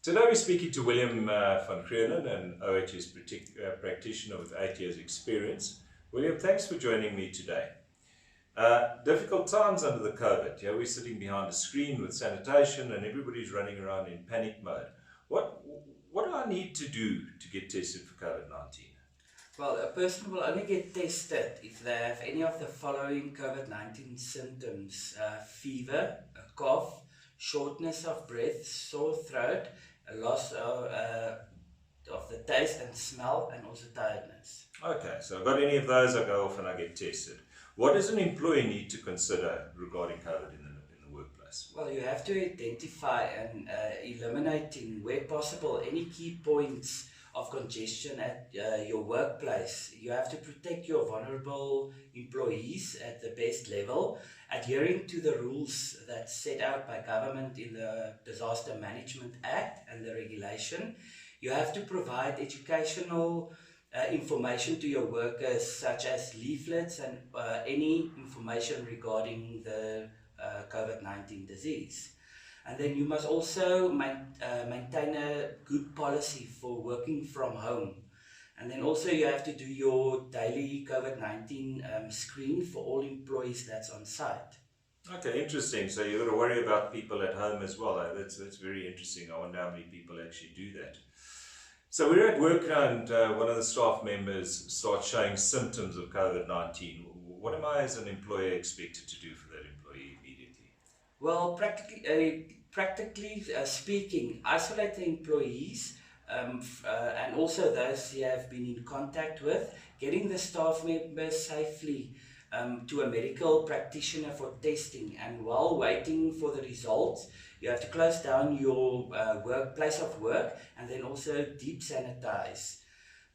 Today we're speaking to William van Kreunen, an OHS practitioner with 8 years experience. William, thanks for joining me today. Difficult times under the COVID. Yeah, we're sitting behind a screen with sanitation and everybody's running around in panic mode. What do I need to do to get tested for COVID-19? Well, a person will only get tested if they have any of the following COVID-19 symptoms: fever, a cough, shortness of breath, sore throat, a loss of the taste and smell, and also tiredness. Okay, so I've got any of those, I go off and I get tested. What does an employee need to consider regarding COVID in the workplace? Well, you have to identify and eliminating, where possible, any key points of congestion at your workplace. You have to protect your vulnerable employees at the best level, adhering to the rules that's set out by government in the Disaster Management Act and the regulation. You have to provide educational information to your workers, such as leaflets and any information regarding the COVID-19 disease. And then you must also maintain a good policy for working from home. And then also you have to do your daily COVID-19 screen for all employees that's on site. Okay, interesting. So you've got to worry about people at home as well. That's very interesting. I wonder how many people actually do that. So we're at work and one of the staff members starts showing symptoms of COVID-19. What am I as an employer expected to do for that employee immediately? Well, practically speaking, isolate the employees and also those you have been in contact with, getting the staff members safely to a medical practitioner for testing. And while waiting for the results, you have to close down your place of work and then also deep sanitize.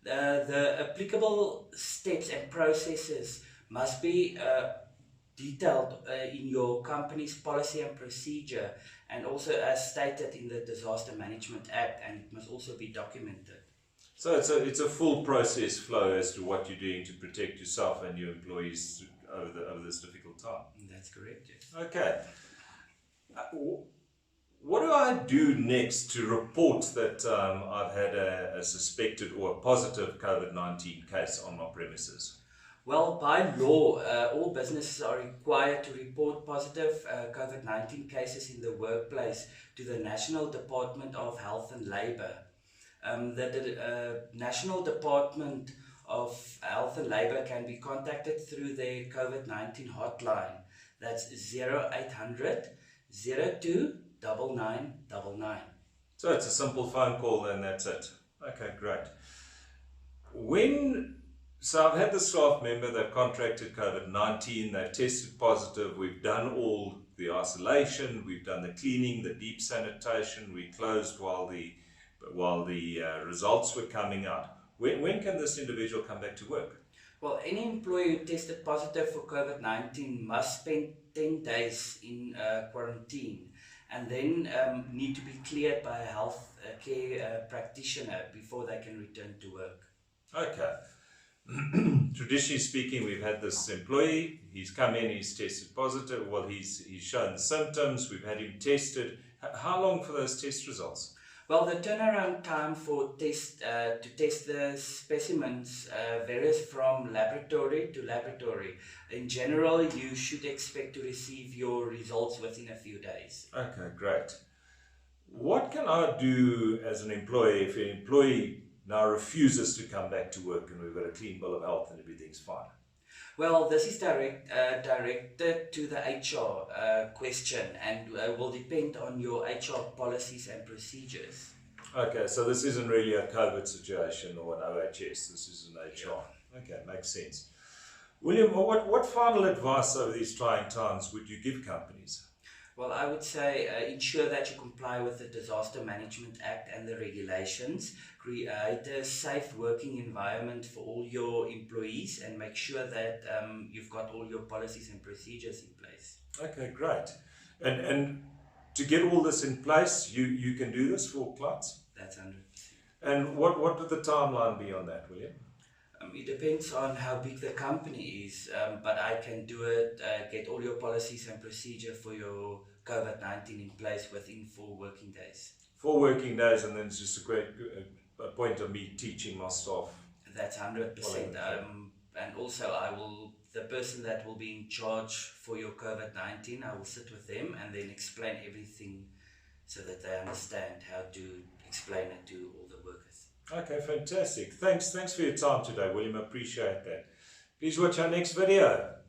The applicable steps and processes must be detailed in your company's policy and procedure, and also as stated in the Disaster Management Act, and it must also be documented. So it's a full process flow as to what you're doing to protect yourself and your employees over this difficult time. That's correct, yes. Okay. What do I do next to report that I've had a suspected or a positive COVID-19 case on my premises? Well, by law, all businesses are required to report positive COVID-19 cases in the workplace to the National Department of Health and Labour. The National Department of Health and Labour can be contacted through their COVID-19 hotline. That's 0800 02 9999. So it's a simple phone call and that's it. Okay, great. So I've had the staff member, they've contracted COVID-19, they've tested positive, we've done all the isolation, we've done the cleaning, the deep sanitation, we closed while the results were coming out. When can this individual come back to work? Well, any employee who tested positive for COVID-19 must spend 10 days in quarantine and then need to be cleared by a health care practitioner before they can return to work. Okay. Traditionally speaking, we've had this employee, he's come in, he's tested positive, well, he's shown the symptoms, we've had him tested. How long for those test results? Well, the turnaround time for to test the specimens varies from laboratory to laboratory. In general, you should expect to receive your results within a few days. Okay, great. What can I do as an employee if an employee now refuses to come back to work and we've got a clean bill of health and everything's fine? Well, this is directed to the HR question and will depend on your HR policies and procedures. Okay, so this isn't really a COVID situation or an OHS, this is an HR. Okay, makes sense. William, what final advice over these trying times would you give companies? Well, I would say ensure that you comply with the Disaster Management Act and the regulations, create a safe working environment for all your employees, and make sure that you've got all your policies and procedures in place. Okay, great. And to get all this in place, you can do this for clients? That's 100%. And what would the timeline be on that, William? It depends on how big the company is, but I can do it, get all your policies and procedure for your COVID-19 in place within 4 working days. 4 working days, and then it's just a point of me teaching my staff. That's 100%. And also, the person that will be in charge for your COVID-19, I will sit with them and then explain everything so that they understand how to explain it to all the workers. Okay, fantastic. Thanks for your time today, William. I appreciate that. Please watch our next video.